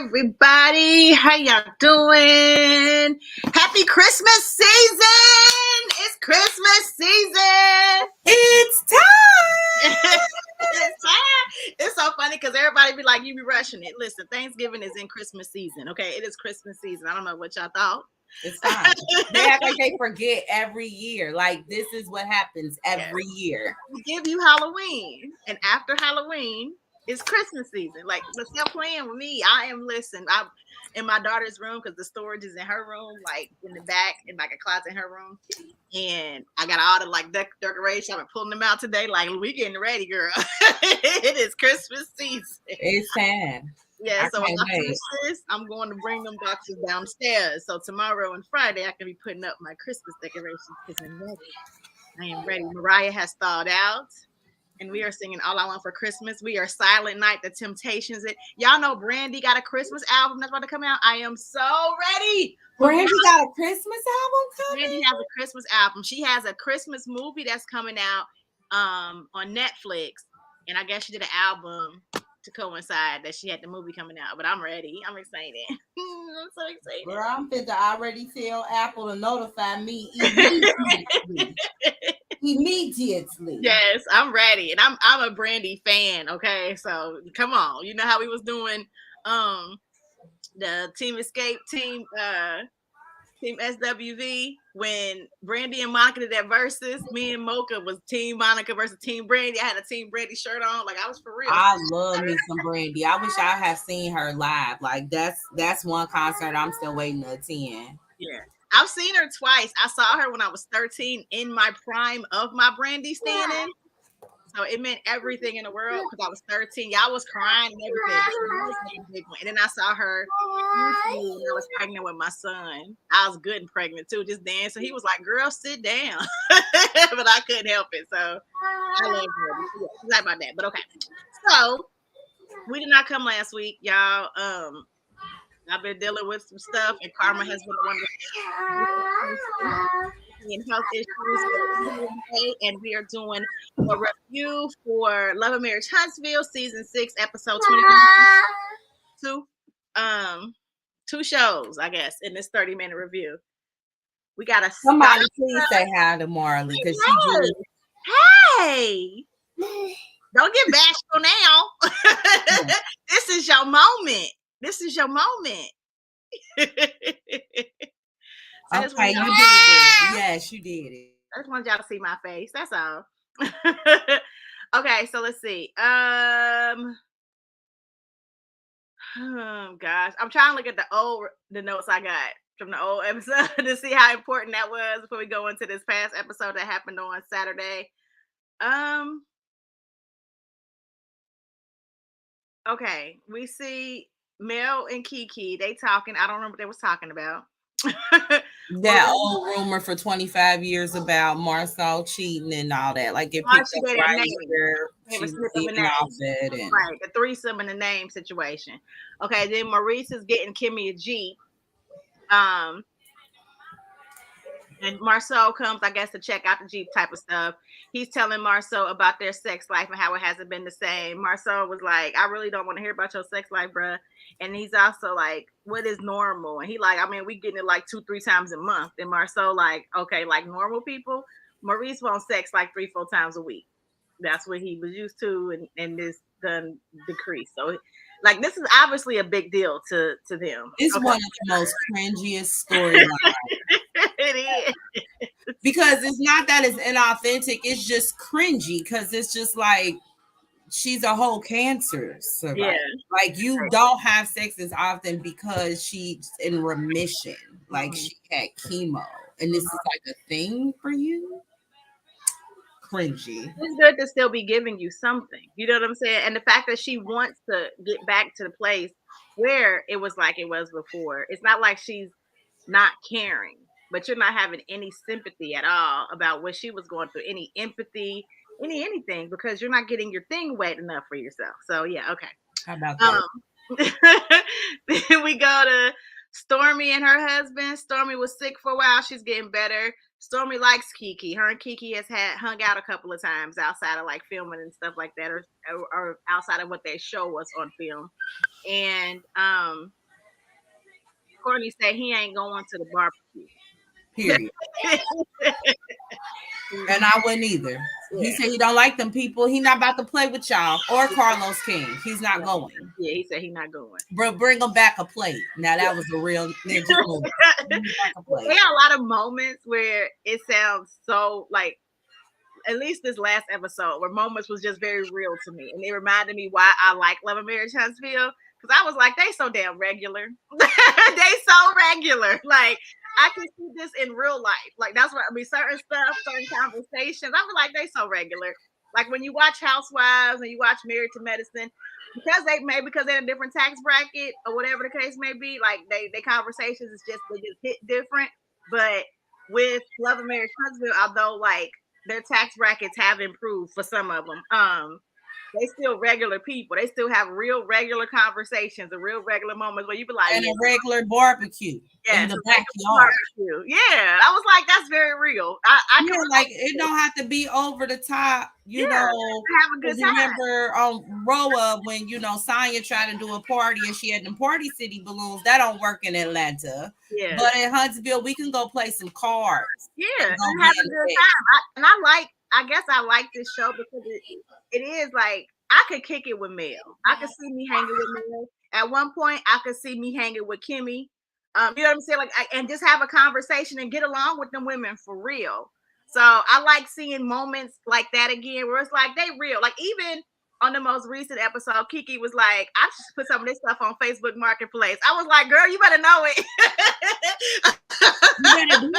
everybody. How y'all doing? Happy Christmas season! It's Christmas season. It's time. It's time. It's so funny because everybody be like, you be rushing it. Listen, Thanksgiving is in Christmas season. Okay, it is Christmas season. I don't know what y'all thought. It's fine. They act like they forget every year. Like this is what happens every year. We give you Halloween, and after Halloween, it's Christmas season. Like, let's stop playing with me. I'm in my daughter's room because the storage is in her room, like in the back, in like a closet in her room. And I got all the like decorations. I've been pulling them out today. Like, we getting ready, girl. It is Christmas season. It's time. Yeah, so when I finish this, I'm going to bring them boxes downstairs. So tomorrow and Friday, I can be putting up my Christmas decorations because I'm ready. I am ready. Mariah has thawed out, and we are singing All I Want for Christmas. We are Silent Night, The Temptations. Y'all know Brandy got a Christmas album that's about to come out. I am so ready. Brandy got a Christmas album coming? Brandy has a Christmas album. She has a Christmas movie that's coming out on Netflix, and I guess she did an album to coincide that she had the movie coming out. But I'm ready. I'm excited. I'm so excited. Girl, I'm fit to already tell Apple to notify me immediately. Yes, I'm ready, and I'm a Brandy fan. Okay, so come on, you know how we was doing the Team Escape Team SWV when Brandy and Monica did that versus. Me and Mocha was Team Monica versus Team Brandy. I had a Team Brandy shirt on, like I was for real. I love me some Brandy. I wish I had seen her live. Like that's one concert I'm still waiting to attend. Yeah. I've seen her twice. I saw her when I was 13 in my prime of my Brandy standing. So it meant everything in the world because I was 13. Y'all was crying and everything. And then I saw her when I was pregnant with my son. I was good and pregnant too, just dancing. He was like, girl, sit down. But I couldn't help it. So I love her. Sorry about that. But okay. So we did not come last week, y'all. I've been dealing with some stuff, and Karma has been one of the health issues. And we are doing a review for Love and Marriage Huntsville, season 6, episode 22. Two shows, I guess, in this 30-minute review. We got somebody please say hi to Marley because she just hey. Don't get bashful now. This is your moment. This is your moment. Okay, you did it. Yes, you did it. I just wanted y'all to see my face. That's all. Okay, so let's see. Oh gosh, I'm trying to look at the notes I got from the old episode to see how important that was before we go into this past episode that happened on Saturday. Okay, we see Mel and Kiki, they talking. I don't remember what they was talking about. That old rumor for 25 years about Marcel cheating and all that. Like it picked up right where she's leaving off it. And right, the threesome in the name situation. Okay, then Maurice is getting Kimmy a Jeep. And Marceau comes, I guess, to check out the Jeep type of stuff. He's telling Marceau about their sex life and how it hasn't been the same. Marceau was like, I really don't want to hear about your sex life, bruh. And he's also like, what is normal? And he like, I mean, we getting it like 2-3 times a month. And Marceau like, okay, like normal people. Maurice wants sex like 3-4 times a week. That's what he was used to, and this done decreased. So like this is obviously a big deal to them. It's one of the most cringiest storylines. It is. Because it's not that it's inauthentic, it's just cringy because it's just like she's a whole cancer survivor. Yeah. Like you don't have sex as often because she's in remission. Like she had chemo. And this is like a thing for you. Cringy. It's good to still be giving you something. You know what I'm saying? And the fact that she wants to get back to the place where it was like it was before. It's not like she's not caring, but you're not having any sympathy at all about what she was going through, any empathy, anything, because you're not getting your thing wet enough for yourself. So yeah, okay. How about that? Then we go to Stormy and her husband. Stormy was sick for a while. She's getting better. Stormy likes Kiki. Her and Kiki has hung out a couple of times outside of like filming and stuff like that, or outside of what their show was on film. And Courtney said he ain't going to the barbecue. Period. And I wouldn't either. Yeah. He said he don't like them people. He not about to play with y'all or Carlos King. He's not going. Yeah, he said he's not going. Bro, bring him back a plate. Now that was a real ninja move. There are a lot of moments where it sounds so like, at least this last episode, where moments was just very real to me, and it reminded me why I like Love and Marriage Huntsville, because I was like, they so damn regular. They so regular. Like, I can see this in real life. Like, that's what I mean. Certain stuff, certain conversations. I feel like they so regular. Like when you watch Housewives and you watch Married to Medicine, because they're in a different tax bracket or whatever the case may be. Like they conversations is just they just hit different. But with Love and Marriage Huntsville, although like their tax brackets have improved for some of them, they still regular people. They still have real regular conversations and real regular moments where you be like, and a regular barbecue in the backyard. Yeah, I was like, that's very real. I feel like it don't have to be over the top. You know, have a good time. Remember on Row Up when Sonya tried to do a party and she had them Party City balloons. That don't work in Atlanta. Yeah, but in Huntsville we can go play some cards. Yeah, and have a good time. I guess I like this show because it is like I could kick it with Mel. I could see me hanging with Mel. At one point, I could see me hanging with Kimmy. You know what I'm saying? Like, and just have a conversation and get along with them women for real. So I like seeing moments like that again, where it's like they real. Like even on the most recent episode, Kiki was like, I just put some of this stuff on Facebook Marketplace. I was like, girl, you better know it. You better do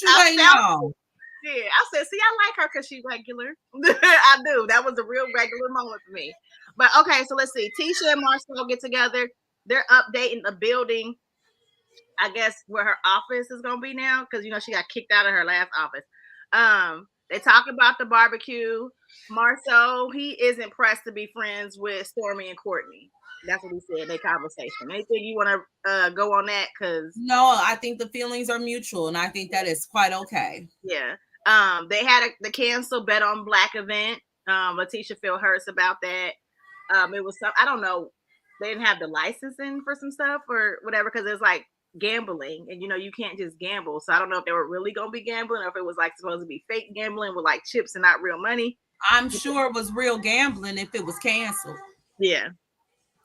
it. Yeah, I said, see, I like her because she's regular. I do. That was a real regular moment for me. But okay, so let's see. Tisha and Marcel get together. They're updating the building, I guess, where her office is gonna be now, because she got kicked out of her last office. They talk about the barbecue. Marcel, he is impressed to be friends with Stormy and Courtney. That's what he said in their conversation. Anything you want to go on that? Because no, I think the feelings are mutual, and I think that is quite okay. Yeah. They had the cancel Bet on Black event. Letitia feel hurts about that. It was some, I don't know, they didn't have the licensing for some stuff or whatever, because it's like gambling, and you can't just gamble. So I don't know if they were really gonna be gambling or if it was like supposed to be fake gambling with like chips and not real money. I'm sure it was real gambling if it was canceled. Yeah.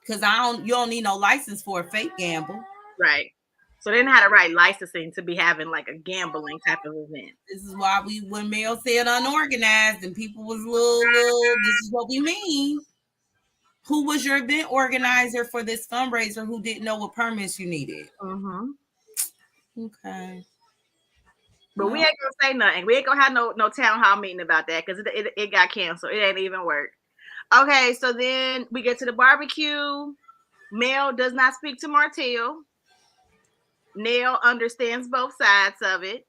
Because you don't need no license for a fake gamble. Right. So they didn't have the right licensing to be having like a gambling type of event. This is why when Mel said unorganized and people was little, this is what we mean. Who was your event organizer for this fundraiser who didn't know what permits you needed? Mm-hmm. Okay. But we ain't gonna say nothing. We ain't gonna have no town hall meeting about that because it got canceled. It ain't even work. Okay, so then we get to the barbecue. Mel does not speak to Martell. Nell understands both sides of it.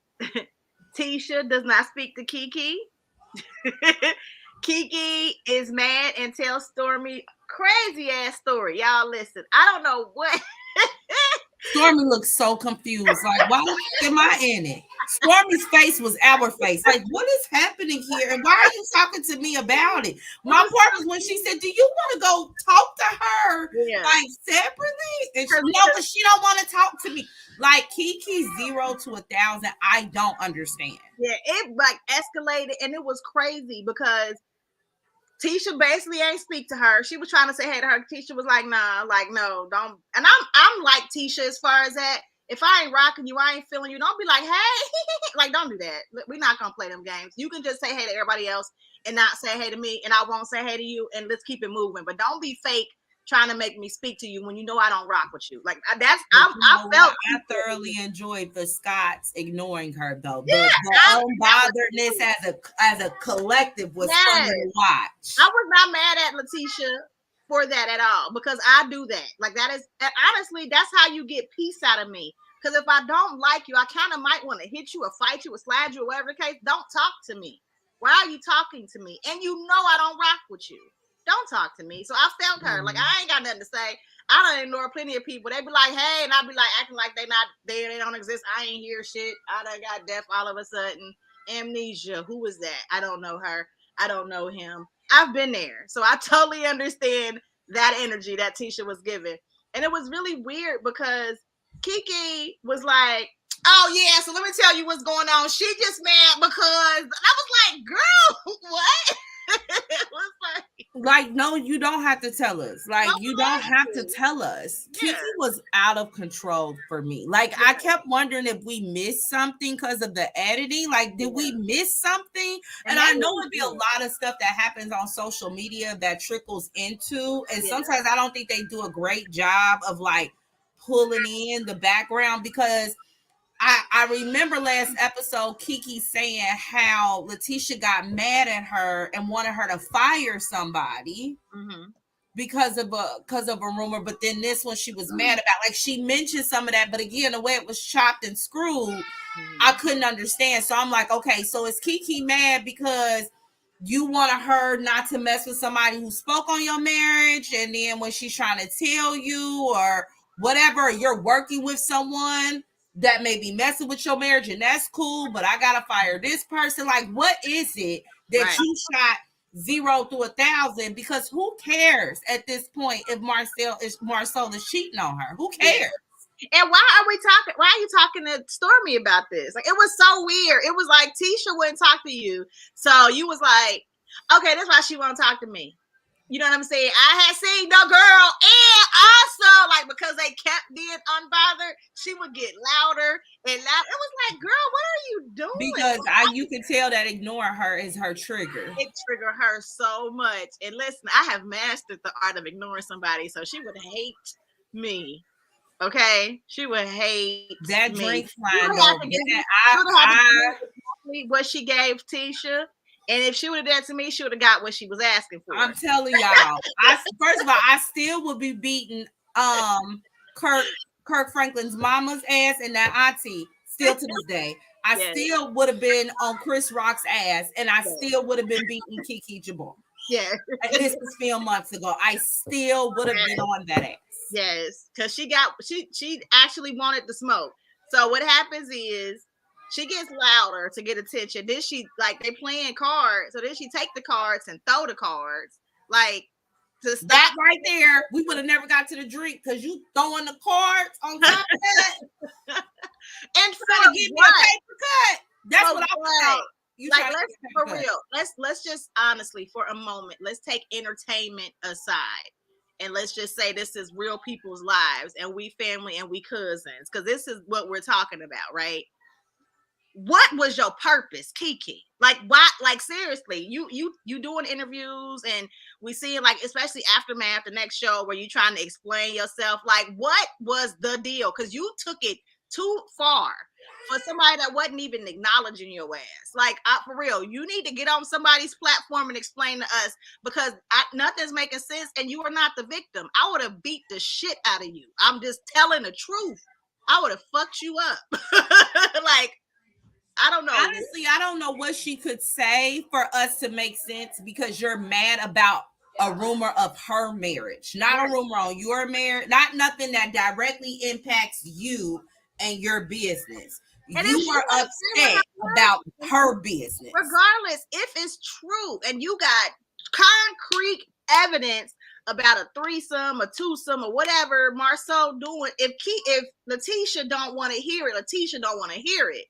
Tisha does not speak to Kiki. Kiki is mad and tells Stormy crazy ass story. Y'all listen. I don't know what. Stormy looks so confused. Like, why the fuck am I in it? Stormy's face was our face. Like, what is happening here? And why are you talking to me about it? My part was when she said, do you want to go talk to her like separately? And because she don't want to talk to me. Like Kiki 0 to 1,000, I don't understand. Yeah, it like escalated and it was crazy because Tisha basically ain't speak to her. She was trying to say hey to her. Tisha was like, nah, like no, don't. And I'm like Tisha as far as that. If I ain't rocking you, I ain't feeling you. Don't be like, hey, like don't do that. We're not gonna play them games. You can just say hey to everybody else and not say hey to me, and I won't say hey to you, and let's keep it moving. But don't be fake trying to make me speak to you when you know I don't rock with you. Like that's I thoroughly enjoyed the Scots ignoring her though. The unbotheredness as a collective was fun to watch. I was not mad at Letitia for that at all because I do that. Like that is honestly that's how you get peace out of me. Because if I don't like you, I kind of might want to hit you or fight you or slide you or whatever the case. Don't talk to me. Why are you talking to me? And you know I don't rock with you. Don't talk to me. So I felt her. Like, I ain't got nothing to say. I don't ignore plenty of people. They be like, hey, and I be like, acting like they not there. They don't exist. I ain't hear shit. I done got deaf all of a sudden. Amnesia. Who is that? I don't know her. I don't know him. I've been there. So I totally understand that energy that Tisha was giving. And it was really weird because Kiki was like, oh yeah, so let me tell you what's going on. She just mad because, and I was like, girl, what? It was like, no, you don't have to tell us. Like, you don't have to tell us. Yeah. Kiki was out of control for me. Like, I kept wondering if we missed something because of the editing. Like, did we miss something? And I know it'd be a lot of stuff that happens on social media that trickles into, and sometimes I don't think they do a great job of like pulling in the background, because I remember last episode Kiki saying how Letitia got mad at her and wanted her to fire somebody because of a rumor. But then this one she was mad about, like, she mentioned some of that, but again, the way it was chopped and screwed, I couldn't understand. So I'm like, okay, so is Kiki mad because you wanted her not to mess with somebody who spoke on your marriage, and then when she's trying to tell you or whatever, you're working with someone that may be messing with your marriage, and that's cool, but I gotta fire this person? Like, what is it that you shot 0 through 1,000? Because who cares at this point if Marcel is cheating on her? Who cares? And why are you talking to Stormy about this? Like, it was so weird. It was like Tisha wouldn't talk to you, so you was like, okay, that's why she won't talk to me. You know what I'm saying? I had seen the girl, and also, like, because they kept being unbothered, she would get louder and louder. It was like, girl, what are you doing? Because you can tell that ignoring her is her trigger. It triggered her so much. And listen, I have mastered the art of ignoring somebody, so she would hate me. Okay, she would hate that me. drink flying. What she gave Tisha. And if she would have done it to me, she would have got what she was asking for. I'm telling y'all. First of all, I still would be beating Kirk Franklin's mama's ass and that auntie still to this day. I still would have been on Chris Rock's ass, and I still would have been beating Kiki Jabbar. Yeah. This was filmed months ago. I still would have been on that ass. Yes, because she actually wanted the smoke. So what happens is, she gets louder to get attention. Then they playing cards. So then she take the cards and throw the cards. Like, to stop. That right there, we would have never got to the drink because you throwing the cards on top of that. And trying to give me a paper cut. That's what I was like. Let's just honestly, for a moment, let's take entertainment aside. And let's just say this is real people's lives, and we family and we cousins, because this is what we're talking about, right? What was your purpose, Kiki? Like, why? Like, seriously, you doing interviews, and we see, like, especially Aftermath, the next show, where you trying to explain yourself. Like, what was the deal? Because you took it too far for somebody that wasn't even acknowledging your ass. Like, for real, you need to get on somebody's platform and explain to us, because nothing's making sense, and you are not the victim. I would have beat the shit out of you. I'm just telling the truth. I would have fucked you up. Like, I don't know. Honestly, I don't know what she could say for us to make sense, because you're mad about a rumor of her marriage, not a rumor on your marriage, not nothing that directly impacts you and your business. And you were upset about her business. Regardless, if it's true and you got concrete evidence about a threesome, a twosome, or whatever Marcel doing, if Letitia don't want to hear it, Letitia don't want to hear it.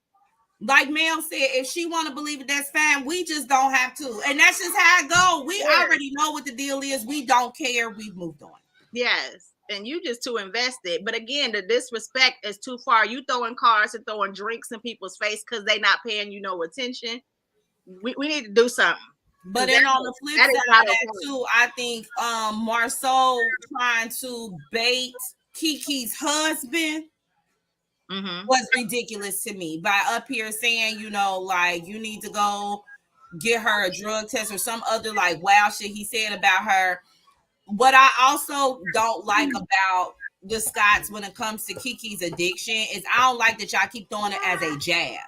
Like Mel said, if she want to believe it, that's fine. We just don't have to. And that's just how it goes. We already know what the deal is. We don't care. We've moved on. Yes. And you just too invested. But again, the disrespect is too far. You throwing cards and throwing drinks in people's face because they not paying you no attention. We need to do something. But then on the flip side of that too, I think Marceau trying to bait Kiki's husband was ridiculous to me, by up here saying, you know, like, you need to go get her a drug test or some other like wild shit he said about her. What I also don't like about the Scotts when it comes to Kiki's addiction is I don't like that y'all keep throwing it as a jab.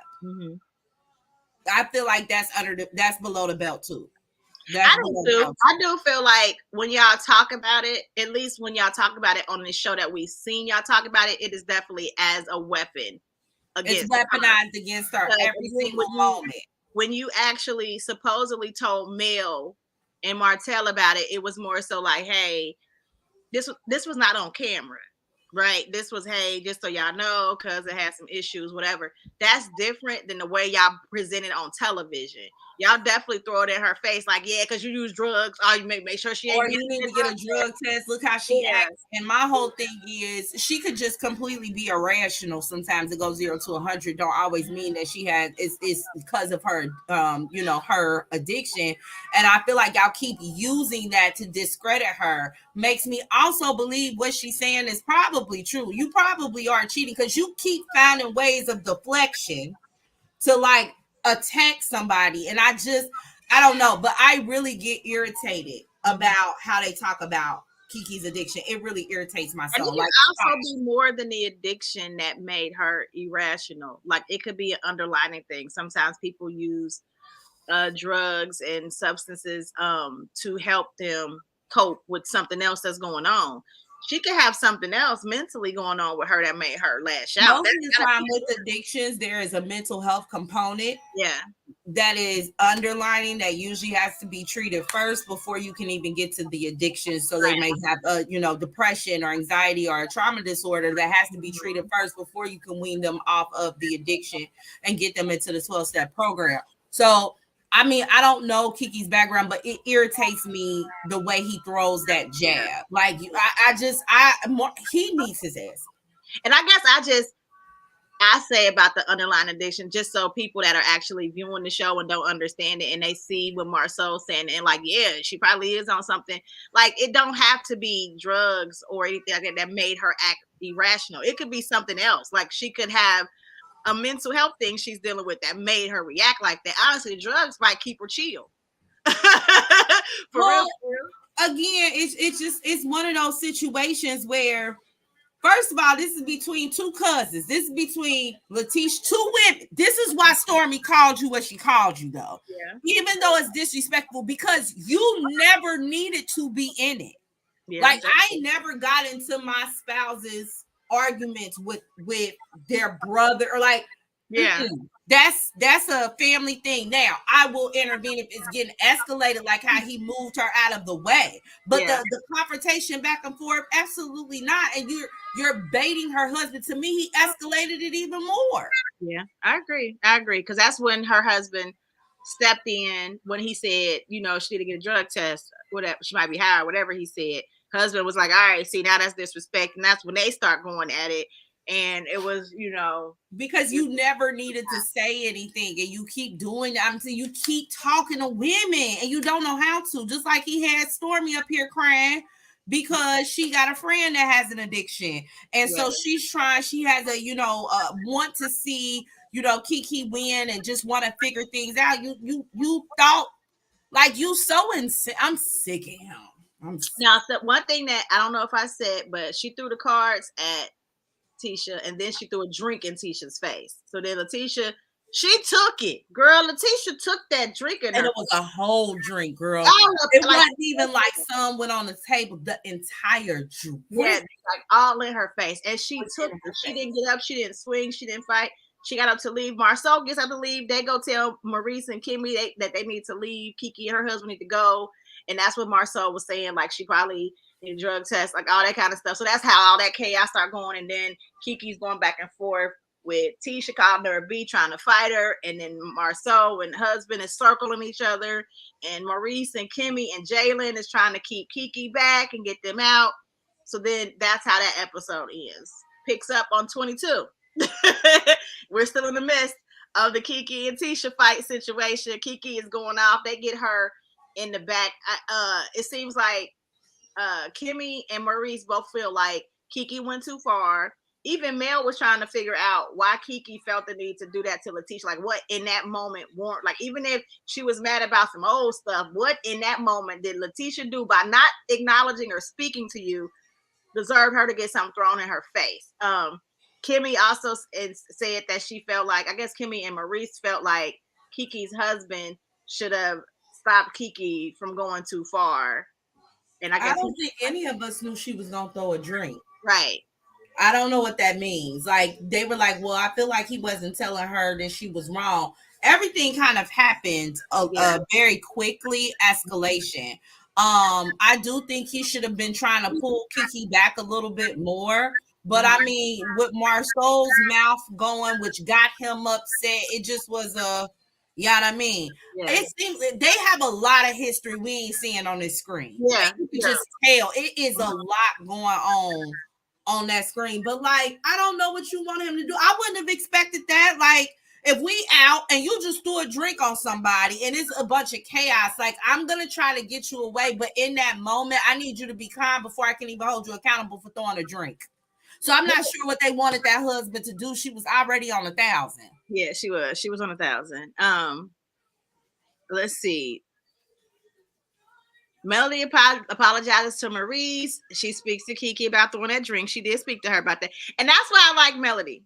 I feel like that's below the belt too. I do feel like when y'all talk about it, at least when y'all talk about it on this show that we've seen y'all talk about it, it is definitely as a weapon against it's weaponized against her every single moment. When you actually supposedly told Mel and Martell about it, it was more so like, hey, this was not on camera. Right. This was, hey, just so y'all know, because it had some issues, whatever. That's different than the way y'all present it on television. Y'all definitely throw it in her face, like, yeah, because you use drugs. Oh, you make sure she ain't. Or you need to get a drug test. Look how she acts. And my whole thing is she could just completely be irrational. Sometimes it goes 0 to 100. Don't always mean that she has it's because of her her addiction. And I feel like y'all keep using that to discredit her. Makes me also believe what she's saying is probably true. You probably are cheating because you keep finding ways of deflection to like attack somebody. And I don't know, but I really get irritated about how they talk about Kiki's addiction. It really irritates my soul. And it can also be more than the addiction that made her irrational. Like it could be an underlying thing. Sometimes people use drugs and substances to help them cope with something else that's going on. She could have something else mentally going on with her that made her lash out. Most of the time with addictions, there is a mental health component. Yeah. That is underlining that usually has to be treated first before you can even get to the addiction. So they may have depression or anxiety or a trauma disorder that has to be treated first before you can wean them off of the addiction and get them into the 12-step program. So I mean, I don't know Kiki's background, but it irritates me the way he throws that jab. Like he needs his ass. And I guess I say about the underlying addiction, just so people that are actually viewing the show and don't understand it, and they see what Marceau's saying, and like, yeah, she probably is on something. Like, it don't have to be drugs or anything like that made her act irrational. It could be something else. Like, she could have a mental health thing she's dealing with that made her react like that. Honestly, drugs might keep her chill. For real. Again, it's one of those situations where, first of all, this is between two cousins. This is between Letitia, two women. This is why Stormy called you what she called you, though. Yeah. Even though it's disrespectful, because you never needed to be in it. Yeah, like, I never got into my spouse's arguments with their brother or like, yeah. That's a family thing. Now, I will intervene if it's getting escalated, like how he moved her out of the way. But the confrontation back and forth, absolutely not. And you're baiting her husband. To me, he escalated it even more. Yeah, I agree. Because that's when her husband stepped in when he said, she need to get a drug test, whatever, she might be high, or whatever he said. Husband was like, all right, see, now that's disrespect. And that's when they start going at it. And it was, because you never needed to say anything, and you keep doing that until you keep talking to women and you don't know how to. Just like he had Stormy up here crying because she got a friend that has an addiction, and so she's trying. She has a want to see Kiki win and just want to figure things out. You thought like you so insane. I'm sick of him. Now, so one thing that I don't know if I said, but she threw the cards at Tisha, and then she threw a drink in Tisha's face. So then Letitia, she took it. Girl, Letitia took that drink and it was a whole drink, girl. It wasn't even like some went on the table. The entire drink. Yeah, like all in her face. And she took it. She didn't get up. She didn't swing. She didn't fight. She got up to leave. Marceau gets up to leave. They go tell Maurice and Kimmy that they need to leave. Kiki and her husband need to go. And that's what Marceau was saying. Like, she probably need a drug test, like all that kind of stuff. So that's how all that chaos started going. And then Kiki's going back and forth with Tisha calling her a B, trying to fight her. And then Marceau and husband is circling each other. And Maurice and Kimmy and Jalen is trying to keep Kiki back and get them out. So then that's how that episode ends. Picks up on 22. We're still in the midst of the Kiki and Tisha fight situation. Kiki is going off. They get her in the back. It seems like Kimmy and Maurice both feel like Kiki went too far. Even Mel was trying to figure out why Kiki felt the need to do that to Letitia. Like, what in that moment warrant? Like, even if she was mad about some old stuff, what in that moment did Letitia do by not acknowledging or speaking to you deserved her to get something thrown in her face? Kimmy also said that she felt like, I guess Kimmy and Maurice felt like Kiki's husband should have stopped Kiki from going too far. And I don't think any of us knew she was gonna throw a drink. Right. I don't know what that means. Like, they were like, well, I feel like he wasn't telling her that she was wrong. Everything kind of happened very quickly, escalation. I do think he should have been trying to pull Kiki back a little bit more, But I mean, with Marceau's mouth going, which got him upset, it just was you know what I mean? Yeah. It seems they have a lot of history we ain't seeing on this screen. Yeah. You can just tell it is a lot going on that screen. But like, I don't know what you want him to do. I wouldn't have expected that. Like, if we out and you just threw a drink on somebody and it's a bunch of chaos, like, I'm gonna try to get you away, but in that moment, I need you to be calm before I can even hold you accountable for throwing a drink. So I'm not sure what they wanted that husband to do. She was already on 1,000. Yeah, she was. She was on 1,000. Let's see. Melody apologizes to Maurice. She speaks to Kiki about throwing that drink. She did speak to her about that. And that's why I like Melody.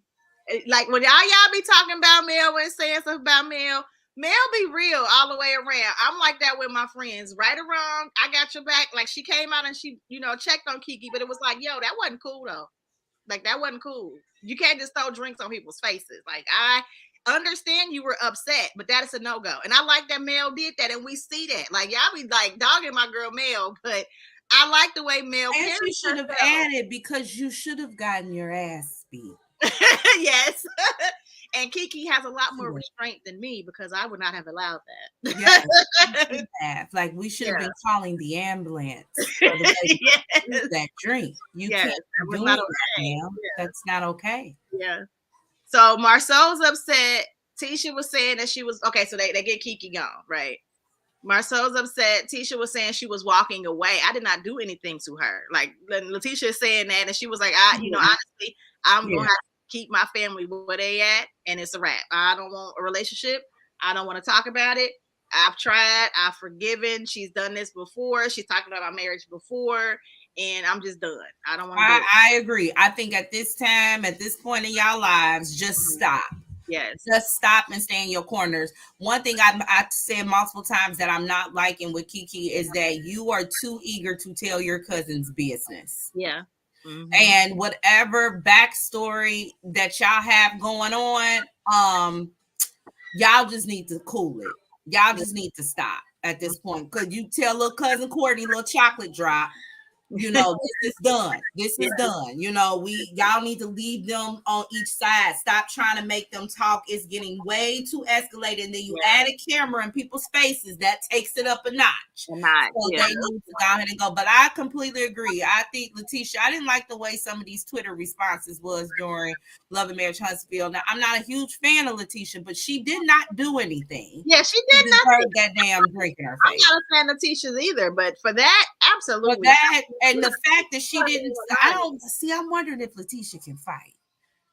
Like, when y'all be talking about Mel and saying stuff about Mel be real all the way around. I'm like that with my friends. Right or wrong, I got your back. Like, she came out and she, checked on Kiki, but it was like, yo, that wasn't cool though. Like, that wasn't cool. You can't just throw drinks on people's faces. Like, I understand you were upset, but that is a no-go. And I like that Mel did that, and we see that. Like, y'all be like dogging my girl Mel, but I like the way Mel. And you should have added, because you should have gotten your ass beat. Yes. And Kiki has a lot more restraint than me, because I would not have allowed that. Yes, like, we should have been calling the ambulance for that drink. You can't do it, ma'am. That's not okay. Yeah. So Marceau's upset. Tisha was saying that she was okay. So they get Kiki gone, right? Marceau's upset. Tisha was saying she was walking away. I did not do anything to her. Like, Letitia is saying that, and she was like, honestly, I'm gonna have to keep my family where they at, and it's a wrap. I don't want a relationship. I don't want to talk about it. I've tried. I've forgiven. She's done this before. She's talked about our marriage before, and I'm just done. I don't want to. I agree. I think at this time, at this point in y'all lives, just stop. Yes. Just stop and stay in your corners. One thing I've said multiple times that I'm not liking with Kiki is that you are too eager to tell your cousin's business. Yeah. Mm-hmm. And whatever backstory that y'all have going on, y'all just need to cool it. Y'all just need to stop at this point. Because you tell little cousin Courtney, little chocolate drop, this is done. This is done. Y'all need to leave them on each side. Stop trying to make them talk. It's getting way too escalated. And then you add a camera in people's faces. That takes it up a notch. So they need to go ahead and go. But I completely agree. I think, Letitia, I didn't like the way some of these Twitter responses was during Love and Marriage Huntsville. Now, I'm not a huge fan of Letitia, but she did not do anything. Yeah, she did not deserve that damn drink in her face. I'm not a fan of Letitia's either, but for that, absolutely. For that, and the fact that she didn't, I'm wondering if Letitia can fight.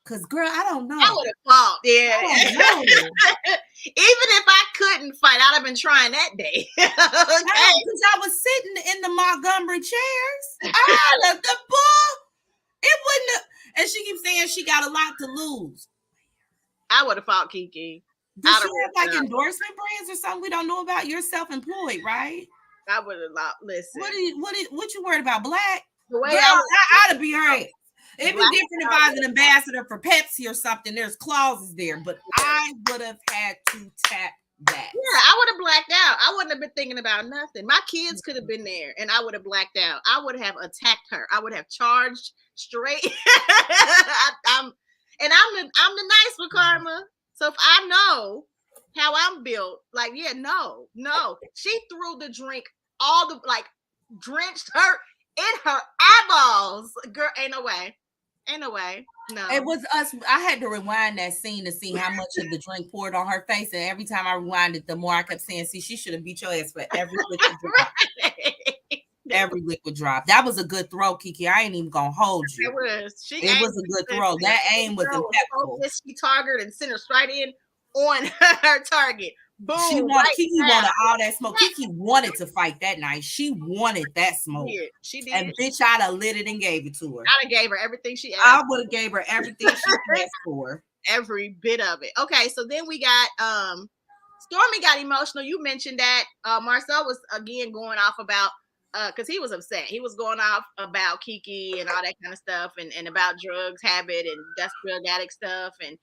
Because, girl, I don't know. I would have fought. Yeah. Even if I couldn't fight, I'd have been trying that day. Okay. Because I was sitting in the Montgomery chairs. The bull. It wouldn't have, and she keeps saying she got a lot to lose. I would have fought Kiki. Does she have like endorsement brands or something we don't know about? You're self-employed, right? I would have listen. What you worried about? Black? The way Girl, I ought to be her ass. It'd be different if I was an ambassador for Pepsi or something. There's clauses there, but I would have had to tap that. Yeah, I would have blacked out. I wouldn't have been thinking about nothing. My kids could have been there, and I would have blacked out. I would have attacked her. I would have charged straight. I'm the nice with karma. So if I know how I'm built, like, no. She threw the drink drenched her in her eyeballs. Girl, ain't no way. No. It was us. I had to rewind that scene to see how much of the drink poured on her face. And every time I rewinded, the more I kept saying, see, she should have beat your ass for every liquid drop. Every liquid drop. That was a good throw, Kiki. I ain't even gonna hold you. It was a good throw. That aim was impeccable. She targeted and sent her straight in on her target. Boom. Kiki wanted all that smoke. Kiki wanted to fight that night. She wanted that smoke. She did. And bitch, I'd have lit it and gave it to her. I'd have gave her everything she asked. I would have gave her everything she asked for. Every bit of it. Okay, so then we got Stormy got emotional. You mentioned that Marcel was again going off about because he was upset. He was going off about Kiki and all that kind of stuff and about drugs habit and that's drug addict stuff. And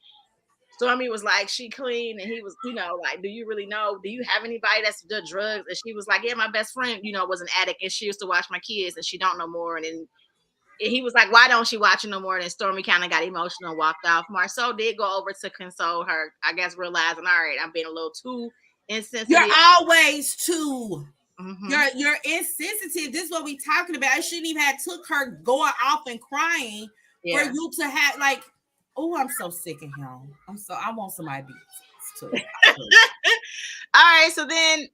Stormy was like, she clean. And he was, like, do you really know? Do you have anybody that's done drugs? And she was like, yeah, my best friend, was an addict and she used to watch my kids and she don't know more. And then he was like, why don't she watch it no more? And Stormy kind of got emotional and walked off. Marceau did go over to console her, I guess, realizing, all right, I'm being a little too insensitive. You're always too. Mm-hmm. You're insensitive. This is what we talking about. I shouldn't even have took her going off and crying for you to have like, oh, I'm so sick of him. I want somebody to be too. All right, so then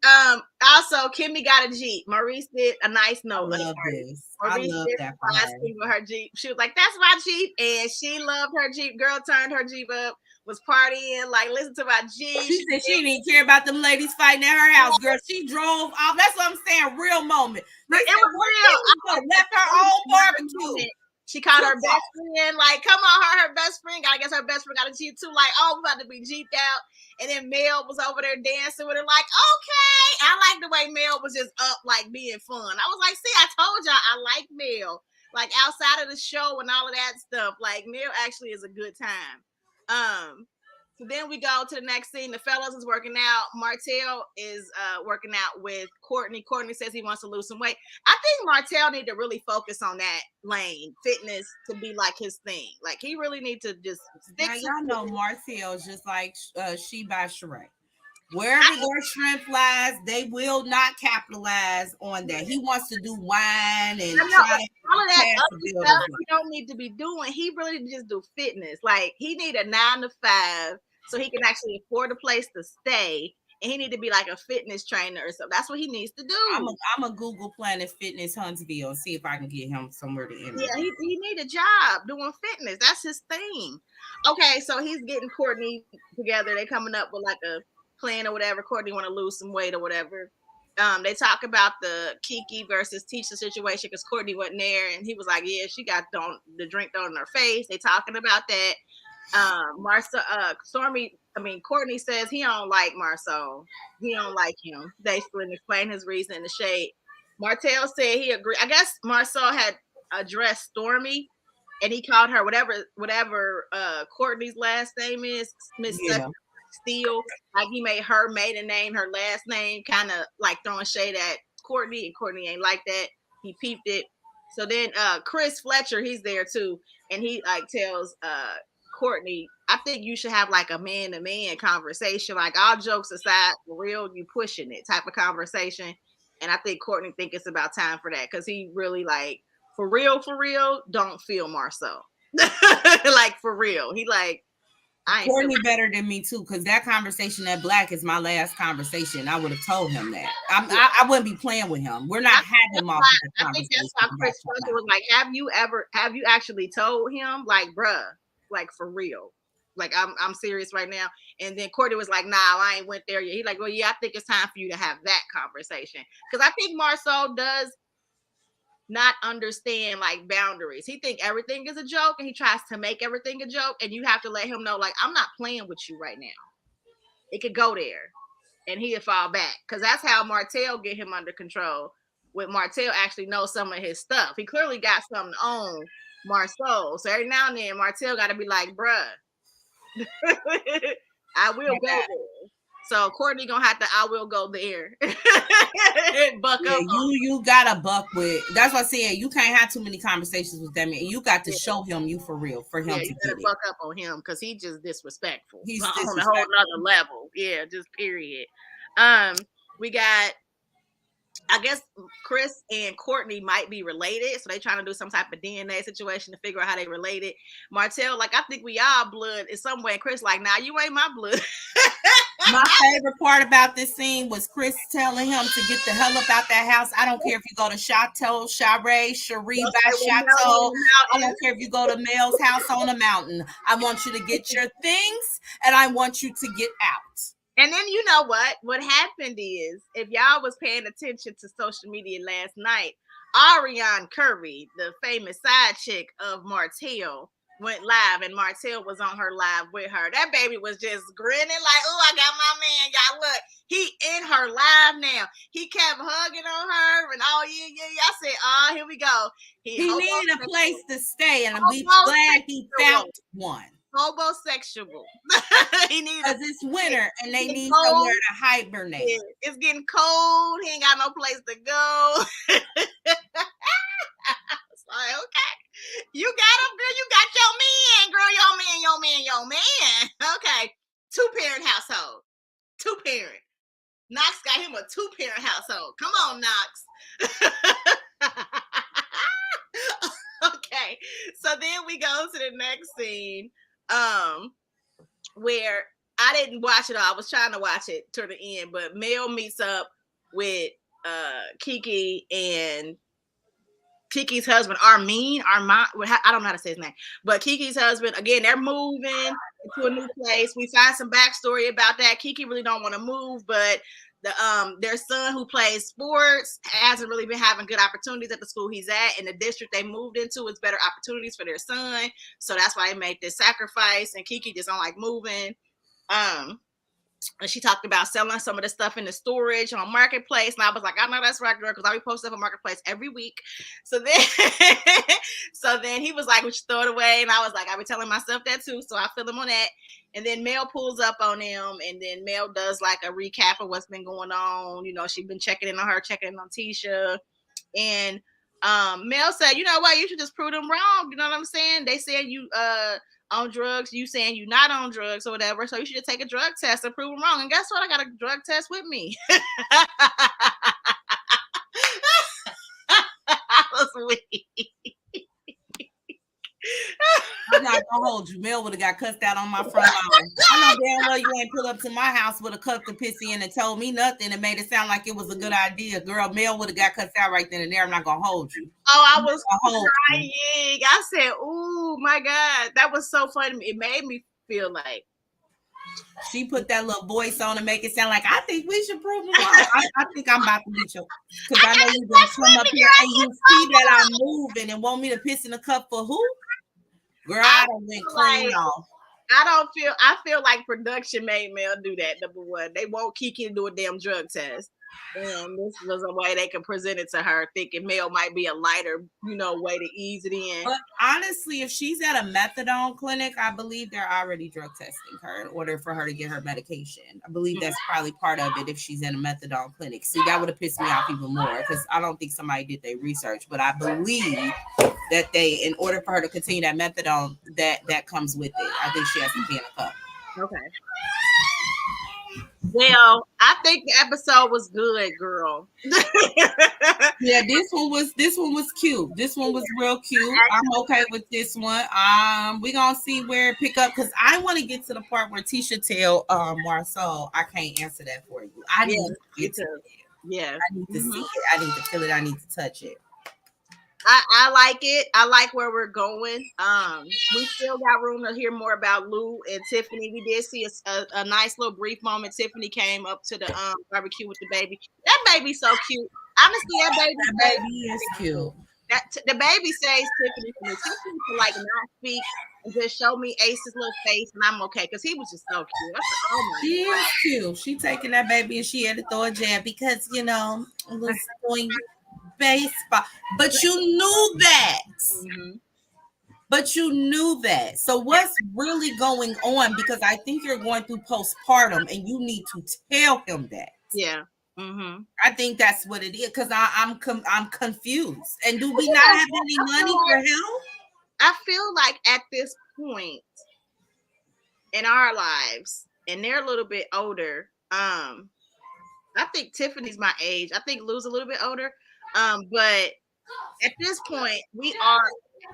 also Kimmy got a Jeep. Maurice did a nice note. I love this. Maurice I love did that with her Jeep. She was like, that's my Jeep. And she loved her Jeep. Girl turned her Jeep up, was partying, like, listen to my Jeep. She said she didn't care about them ladies fighting at her house. Girl, she drove off. That's what I'm saying, real moment. It was real. I left her own barbecue. She called her best friend, like, come on, her best friend. I guess her best friend got a Jeep too. Like, oh, we're about to be Jeeped out. And then Mel was over there dancing with her, like, okay. I like the way Mel was just up, like, being fun. I was like, see, I told y'all I like Mel. Like, outside of the show and all of that stuff, like, Mel actually is a good time. So then we go to the next scene. The fellas is working out. Martell is working out with Courtney. Courtney says he wants to lose some weight. I think Martell need to really focus on that lane, fitness, to be like his thing. Like, he really need to just stick. Now, y'all know Martell's just like She by Shrek. Wherever their strength lies, they will not capitalize on that. He wants to do wine and all of that other stuff he don't need to be doing. He really need to just do fitness. Like, he need a 9 to 5 so he can actually afford a place to stay. And he need to be like a fitness trainer or something. That's what he needs to do. I'm a Google Planet Fitness Huntsville and see if I can get him somewhere to enter. Yeah, he need a job doing fitness. That's his thing. Okay, so he's getting Courtney together. They coming up with like a plan or whatever. Courtney want to lose some weight or whatever. They talk about the Kiki versus Tisha situation because Courtney wasn't there, and he was like, yeah, she got the drink thrown in her face. They talking about that. Courtney says he don't like Marceau. He don't like him. They explain his reason in the shade. Martell said he agreed. I guess Marceau had addressed Stormy, and he called her whatever Courtney's last name is, Miss Steele. Like, he made her maiden name her last name, kind of like throwing shade at Courtney, and Courtney ain't like that. He peeped it. So then Chris Fletcher, he's there too, and he like tells Courtney, I think you should have like a man-to-man conversation, like, all jokes aside, for real, you pushing it type of conversation. And I think Courtney think it's about time for that, because he really, like, for real, don't feel Marceau. Like, for real. He like, Courtney better than me too, because that conversation at Black is my last conversation. I would have told him that. I wouldn't be playing with him. We're not having multiple conversations. I think that's why Chris Fletcher was like, have you actually told him, like, bruh, like, for real, like, I'm serious right now. And then Courtney was like, nah, I ain't went there yet. He like, well, yeah, I think it's time for you to have that conversation, because I think Marceau does not understand, like, boundaries. He think everything is a joke, and he tries to make everything a joke, and you have to let him know, like, I'm not playing with you right now. It could go there, and he'll fall back, because that's how Martell get him under control. With Martell actually knows some of his stuff. He clearly got something on Marceau, so every now and then Martell got to be like, bruh, I will go there. So Courtney gonna have to, I will go there. Buck up. You gotta buck with. That's what I said. You can't have too many conversations with that man. You got to show him you for real, for him to get it. Buck up on him, because he just disrespectful. He's on a whole nother level. Yeah, just period. We got, I guess Chris and Courtney might be related, so they trying to do some type of DNA situation to figure out how they related. Martell, like, I think we all blood in some way. And Chris like, nah, you ain't my blood. My favorite part about this scene was Chris telling him to get the hell up out that house. I don't care if you go to Chateau, Cherie by Chateau. I don't care if you go to Mel's house on the mountain. I want you to get your things, and I want you to get out. And then, you know what happened is, if y'all was paying attention to social media last night, Ariane Curry, the famous side chick of Martell, went live, and Martell was on her live with her. That baby was just grinning like, oh, I got my man. Y'all look, he in her live now. He kept hugging on her, and I said, oh, here we go. He needed a place to stay, and we glad he found one. Homosexual. He needs, because it's winter and they need somewhere to hibernate. Yeah, it's getting cold. He ain't got no place to go. It's like, okay. You got him, girl. You got your man, girl. Your man. Okay. 2-parent household. 2-parent. Knox got him a 2-parent household. Come on, Knox. Okay. So then we go to the next scene, where I didn't watch it all. I was trying to watch it to the end, but Mel meets up with Kiki and Kiki's husband, Armand. I don't know how to say his name, but Kiki's husband, again, they're moving into a new place. We find some backstory about that. Kiki really don't want to move, but their son who plays sports hasn't really been having good opportunities at the school he's at, and the district they moved into is better opportunities for their son. So that's why they made this sacrifice, and Kiki just don't like moving. And she talked about selling some of the stuff in the storage on Marketplace. And I was like, I know that's right, girl, because I be posting stuff on Marketplace every week. So then he was like, we should throw it away. And I was like, I be telling myself that too. So I feel him on that. And then Mel pulls up on him. And then Mel does like a recap of what's been going on. You know, she's been checking in on her, checking in on Tisha. And Mel said, you know what, you should just prove them wrong. You know what I'm saying? They said you on drugs, you saying you not on drugs or whatever, so you should just take a drug test and prove them wrong. And guess what? I got a drug test with me. I was weak. I'm not gonna hold you. Mel would have got cussed out on my front lawn. I know damn well you ain't pull up to my house with a cup to piss in and told me nothing and made it sound like it was a good idea. Girl, Mel would have got cussed out right then and there. I'm not gonna hold you. Oh, I was crying. I said, "Ooh, my God, that was so funny." It made me feel like she put that little voice on and make it sound like I think we should prove them wrong. I think I'm about to beat you because I know you're gonna come up here and you see that I'm moving and want me to piss in a cup for who? Girl, I done went clean off. I feel like production made Mel do that. Number one, they won't Kiki to do a damn drug test. And this was a way they could present it to her, thinking Mel might be a lighter, way to ease it in. But honestly, if she's at a methadone clinic, I believe they're already drug testing her in order for her to get her medication. I believe that's probably part of it if she's in a methadone clinic. See, that would have pissed me off even more because I don't think somebody did their research. But I believe that in order for her to continue that methadone, that comes with it. I think she has to be in a cup. Okay. Well, I think the episode was good, girl. Yeah, this one was cute. This one was real cute. I'm okay with this one. We're gonna see where it pick up because I want to get to the part where Tisha tell Marcel, I can't answer that for you. I need to get to it. Yeah. I need to see it. I need to feel it. I need to touch it. I like it. I like where we're going. We still got room to hear more about Lou and Tiffany. We did see a nice little brief moment. Tiffany came up to the barbecue with the baby. That baby's so cute. Honestly, that baby is cute. The baby says Tiffany for me. Tiffany can like not speak and just show me Ace's little face, and I'm okay because he was just so cute. She is cute. She taking that baby and she had to throw a jab because it was going baseball, but you knew that. Mm-hmm. But you knew that. So what's really going on? Because I think you're going through postpartum, and you need to tell him that. Yeah. Mm-hmm. I think that's what it is. Because I'm confused. And do we not have any money for him? I feel like at this point in our lives, and they're a little bit older. I think Tiffany's my age. I think Lou's a little bit older. But at this point, we are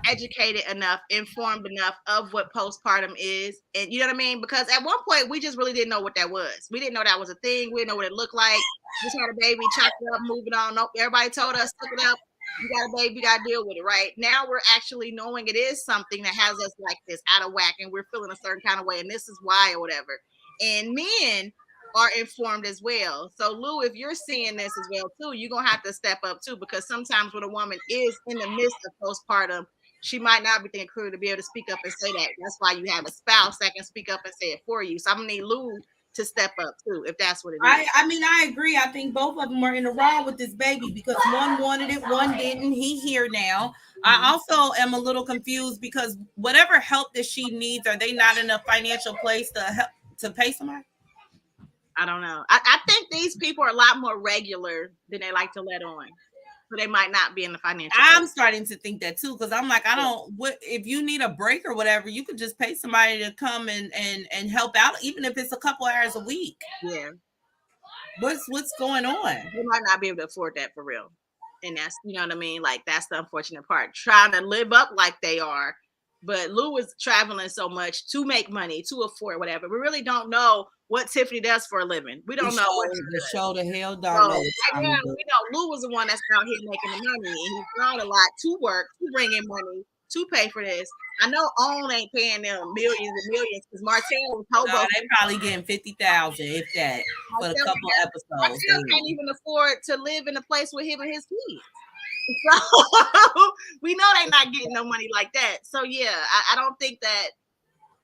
educated enough, informed enough of what postpartum is. And you know what I mean? Because at one point, we just really didn't know what that was. We didn't know that was a thing. We didn't know what it looked like. Just had a baby, chopped it up, moving on. Nope. Everybody told us, look it up. You got a baby, you got to deal with it, right? Now we're actually knowing it is something that has us like this out of whack and we're feeling a certain kind of way. And this is why or whatever. And men are informed as well. So Lou, if you're seeing this as well too, you're gonna have to step up too, because sometimes when a woman is in the midst of postpartum, she might not be thinking clearly to be able to speak up and say that. That's why you have a spouse that can speak up and say it for you. So I'm gonna need Lou to step up too, if that's what it is. I agree. I think both of them are in the wrong with this baby because one wanted it, one didn't. He here now. I also am a little confused because whatever help that she needs, are they not in a financial place to help to pay somebody? I don't know. I think these people are a lot more regular than they like to let on. So they might not be in the financial. I'm starting to think that too, because I'm like, if you need a break or whatever, you could just pay somebody to come and help out, even if it's a couple hours a week. Yeah. What's going on? They might not be able to afford that for real. And that's, you know what I mean? Like, that's the unfortunate part. Trying to live up like they are. But Lou is traveling so much to make money, to afford whatever. We really don't know what Tiffany does for a living. We don't know what the show the hell don't know. We know Lou was the one that's out here making the money, and he's found a lot to work, to bring in money, to pay for this. I know OWN ain't paying them millions and millions because Martell was Hobo. They probably getting 50,000, if that, for a couple episodes. Martell can't even afford to live in a place with him and his kids. So we know they're not getting no money like that. So yeah, I don't think that.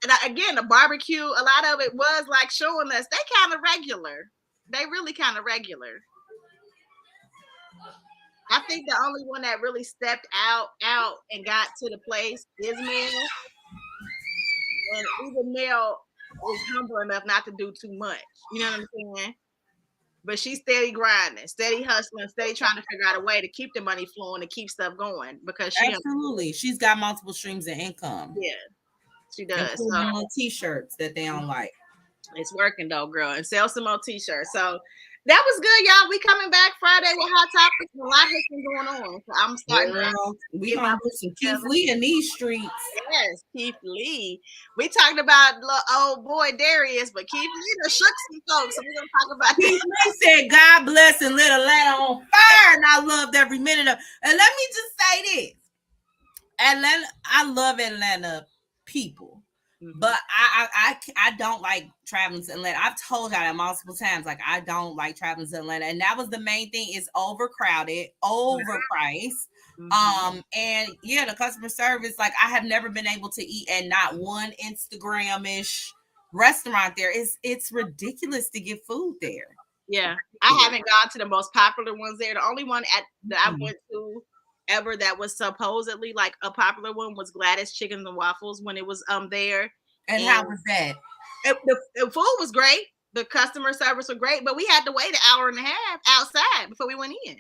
And again, the barbecue, a lot of it was like showing us they kind of regular. They really kind of regular. I think the only one that really stepped out and got to the place is Mel. And even Mel is humble enough not to do too much. You know what I'm saying? But she's steady grinding, steady hustling, steady trying to figure out a way to keep the money flowing, to keep stuff going, because she's got multiple streams of income. Yeah, she does. Including little t-shirts that they don't like. It's working though, girl, and sell some more t-shirts. So that was good, y'all. We coming back Friday with hot topics. A lot has been going on. So I'm starting. We gonna put some Keith Lee in these streets. Yes, Keith Lee. We talked about old boy Darius, but Keith Lee done shook some folks. So we're gonna talk about Keith Lee said, "God bless and lit Atlanta on fire," and I loved every minute of. And let me just say this: Atlanta, I love Atlanta people. But I don't like traveling to Atlanta. I've told y'all that multiple times. Like, I don't like traveling to Atlanta, and that was the main thing. It's overcrowded, overpriced. And yeah, the customer service. Like, I have never been able to eat at not one Instagram-ish restaurant there. It's ridiculous to get food there. Yeah, I haven't gone to the most popular ones there. The only one that I went to ever that was supposedly like a popular one was Gladys Chicken and Waffles when it was there. And how was that? The food was great. The customer service was great, but we had to wait an hour and a half outside before we went in.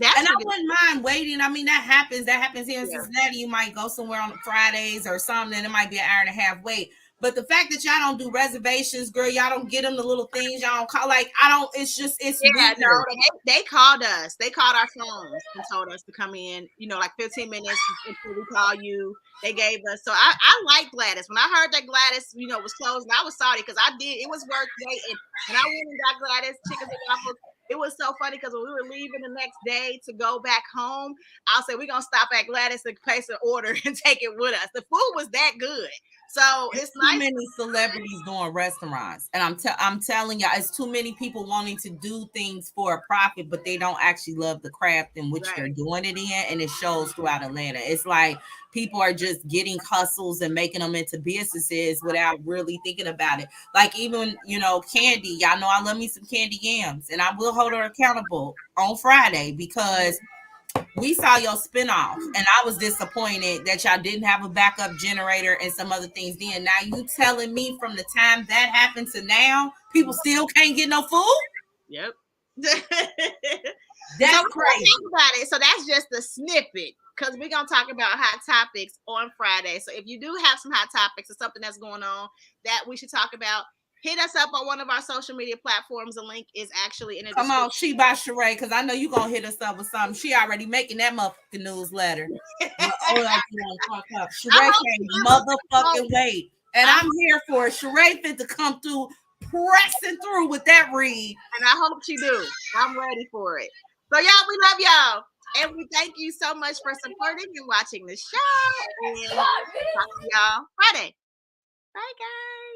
I wouldn't mind waiting. I mean, that happens here in Cincinnati. You might go somewhere on Fridays or something, and it might be an hour and a half wait. But the fact that y'all don't do reservations, girl, y'all don't get them the little things, y'all don't call. Like, it's weird. No, they called us. They called our phones and told us to come in, like 15 minutes until we call you. They gave us. So I like Gladys. When I heard that Gladys, was closed, and I was sorry because it was worth waiting. And I went and got Gladys chicken and waffles. It was so funny because when we were leaving the next day to go back home, I'll say, we're going to stop at Gladys and place an order and take it with us. The food was that good. So it's nice. Too many celebrities doing restaurants. And I'm telling y'all, it's too many people wanting to do things for a profit, but they don't actually love the craft in which they're doing it in. And it shows throughout Atlanta. It's like people are just getting hustles and making them into businesses without really thinking about it. Like even, Candy, y'all know I love me some Candy Yams, and I will hold her accountable on Friday because we saw your spinoff, and I was disappointed that y'all didn't have a backup generator and some other things then. Now you telling me from the time that happened to now, people still can't get no food? Yep. That's crazy. Talk about it. So that's just a snippet because we're going to talk about hot topics on Friday. So if you do have some hot topics or something that's going on that we should talk about, hit us up on one of our social media platforms. The link is actually in the description. Come on, She by Sheree, because I know you're going to hit us up with something. She already making that motherfucking newsletter. Sheree can't motherfucking wait. And I'm here for it. Sheree fit to come through, pressing through with that read. And I hope she do. I'm ready for it. So, y'all, we love y'all. And we thank you so much for supporting and watching the show. And talk to y'all Friday. Bye, guys.